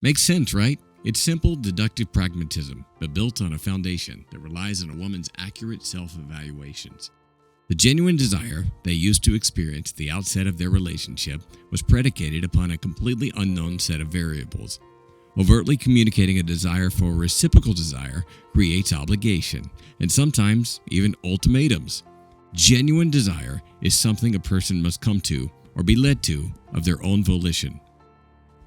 Makes sense, right? It's simple, deductive pragmatism, but built on a foundation that relies on a woman's accurate self-evaluations. The genuine desire they used to experience at the outset of their relationship was predicated upon a completely unknown set of variables. Overtly communicating a desire for a reciprocal desire creates obligation, and sometimes even ultimatums. Genuine desire is something a person must come to or be led to of their own volition.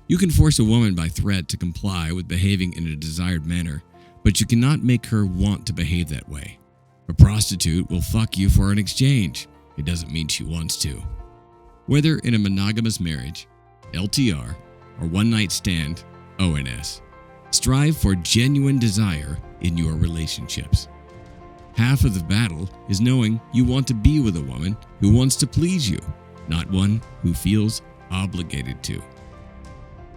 You can force a woman by threat to comply with behaving in a desired manner, but you cannot make her want to behave that way. A prostitute will fuck you for an exchange. It doesn't mean she wants to. Whether in a monogamous marriage, LTR, or one-night stand, ONS, strive for genuine desire in your relationships. Half of the battle is knowing you want to be with a woman who wants to please you, not one who feels obligated to.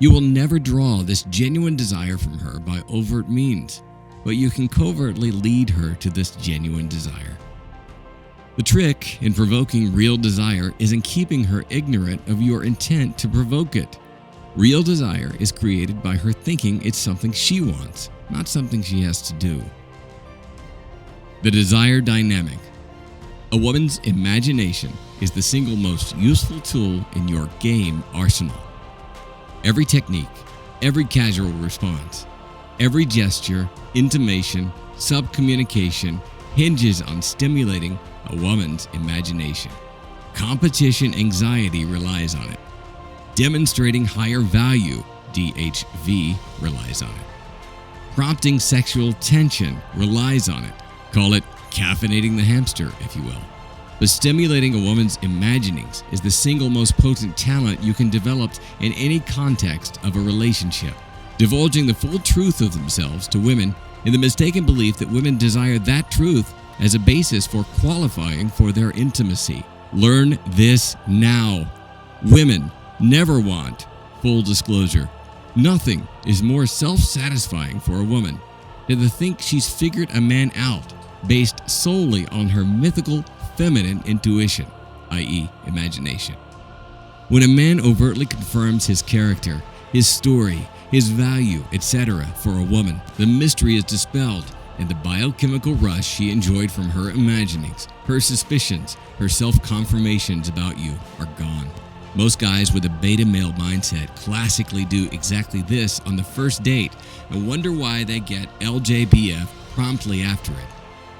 You will never draw this genuine desire from her by overt means, but you can covertly lead her to this genuine desire. The trick in provoking real desire is in keeping her ignorant of your intent to provoke it. Real desire is created by her thinking it's something she wants, not something she has to do. The desire dynamic. A woman's imagination is the single most useful tool in your game arsenal. Every technique, every casual response, every gesture, intimation, subcommunication hinges on stimulating a woman's imagination. Competition anxiety relies on it. Demonstrating higher value, DHV, relies on it. Prompting sexual tension relies on it. Call it caffeinating the hamster, if you will. But stimulating a woman's imaginings is the single most potent talent you can develop in any context of a relationship. Divulging the full truth of themselves to women in the mistaken belief that women desire that truth as a basis for qualifying for their intimacy. Learn this now. Women never want full disclosure. Nothing is more self-satisfying for a woman than to think she's figured a man out based solely on her mythical feminine intuition, i.e., imagination. When a man overtly confirms his character, his story, his value, etc. for a woman, the mystery is dispelled, and the biochemical rush she enjoyed from her imaginings, her suspicions, her self-confirmations about you are gone. Most guys with a beta male mindset classically do exactly this on the first date and wonder why they get LJBF promptly after it.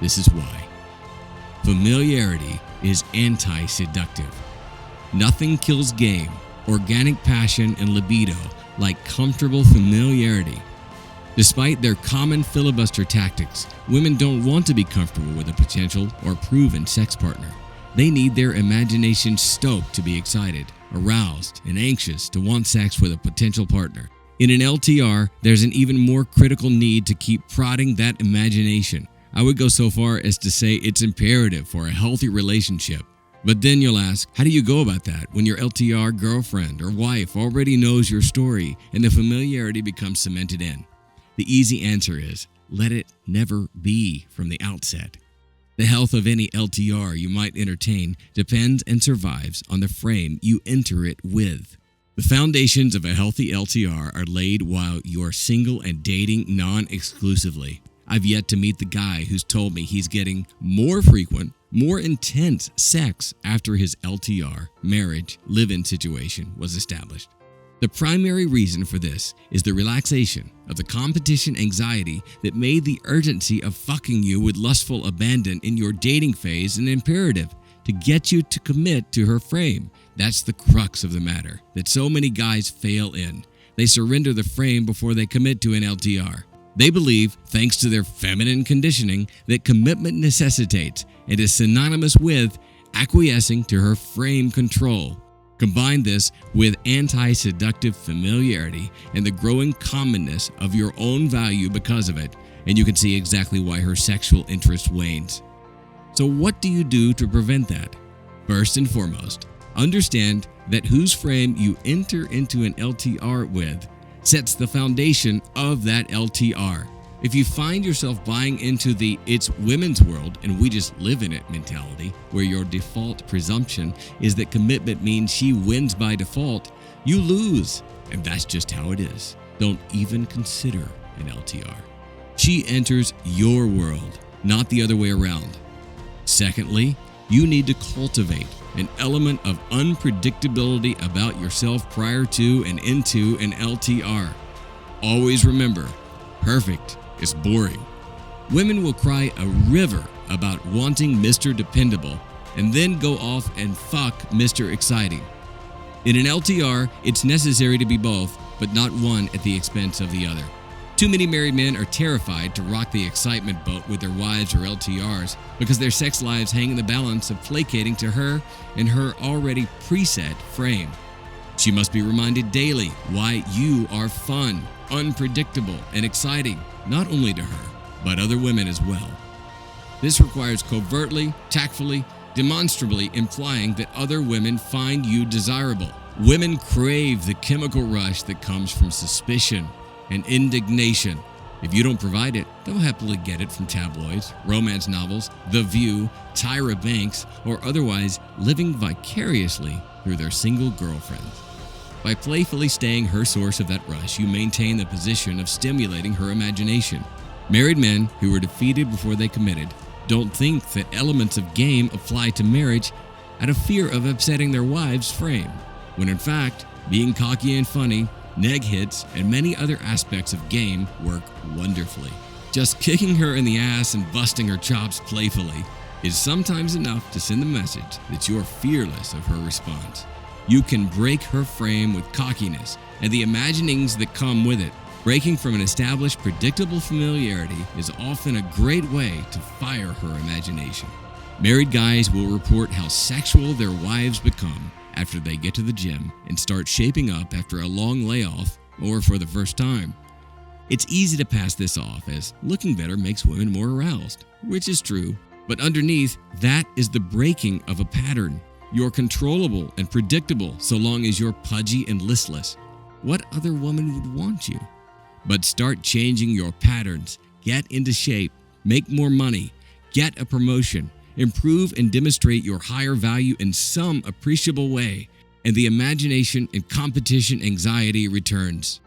This is why. Familiarity is anti-seductive. Nothing kills game, organic passion, and libido like comfortable familiarity. Despite their common filibuster tactics, women don't want to be comfortable with a potential or proven sex partner. They need their imagination stoked to be excited, aroused, and anxious to want sex with a potential partner. In an LTR, there's an even more critical need to keep prodding that imagination. I would go so far as to say it's imperative for a healthy relationship. But then you'll ask, how do you go about that when your LTR girlfriend or wife already knows your story and the familiarity becomes cemented in? The easy answer is, let it never be from the outset. The health of any LTR you might entertain depends and survives on the frame you enter it with. The foundations of a healthy LTR are laid while you're single and dating non-exclusively. I've yet to meet the guy who's told me he's getting more frequent, more intense sex after his LTR, marriage, live-in situation was established. The primary reason for this is the relaxation of the competition anxiety that made the urgency of fucking you with lustful abandon in your dating phase an imperative to get you to commit to her frame. That's the crux of the matter that so many guys fail in. They surrender the frame before they commit to an LTR. They believe, thanks to their feminine conditioning, that commitment necessitates and is synonymous with acquiescing to her frame control. Combine this with anti-seductive familiarity and the growing commonness of your own value because of it, and you can see exactly why her sexual interest wanes. So what do you do to prevent that? First and foremost, understand that whose frame you enter into an LTR with sets the foundation of that LTR. If you find yourself buying into the "it's women's world and we just live in it" mentality, where your default presumption is that commitment means she wins by default, you lose, and that's just how it is. don't even consider an LTR. She enters your world, not the other way around. Secondly, you need to cultivate an element of unpredictability about yourself prior to and into an LTR. Always remember, perfect is boring. Women will cry a river about wanting Mr. Dependable and then go off and fuck Mr. Exciting. In an LTR, it's necessary to be both, but not one at the expense of the other. Too many married men are terrified to rock the excitement boat with their wives or LTRs because their sex lives hang in the balance of placating to her and her already preset frame. She must be reminded daily why you are fun, unpredictable, and exciting, not only to her, but other women as well. This requires covertly, tactfully, demonstrably implying that other women find you desirable. Women crave the chemical rush that comes from suspicion and indignation. If you don't provide it, they'll happily get it from tabloids, romance novels, The View, Tyra Banks, or otherwise living vicariously through their single girlfriends. By playfully staying her source of that rush, you maintain the position of stimulating her imagination. Married men who were defeated before they committed don't think that elements of game apply to marriage out of fear of upsetting their wives' frame, when in fact, being cocky and funny, neg hits, and many other aspects of game work wonderfully. Just kicking her in the ass and busting her chops playfully is sometimes enough to send the message that you're fearless of her response. You can break her frame with cockiness and the imaginings that come with it. Breaking from an established, predictable familiarity is often a great way to fire her imagination. Married guys will report how sexual their wives become after they get to the gym and start shaping up after a long layoff or for the first time. It's easy to pass this off as looking better makes women more aroused, which is true, but underneath that is the breaking of a pattern. You're controllable and predictable so long as you're pudgy and listless. What other woman would want you? But start changing your patterns, get into shape, make more money, get a promotion, improve and demonstrate your higher value in some appreciable way, and the imagination and competition anxiety returns.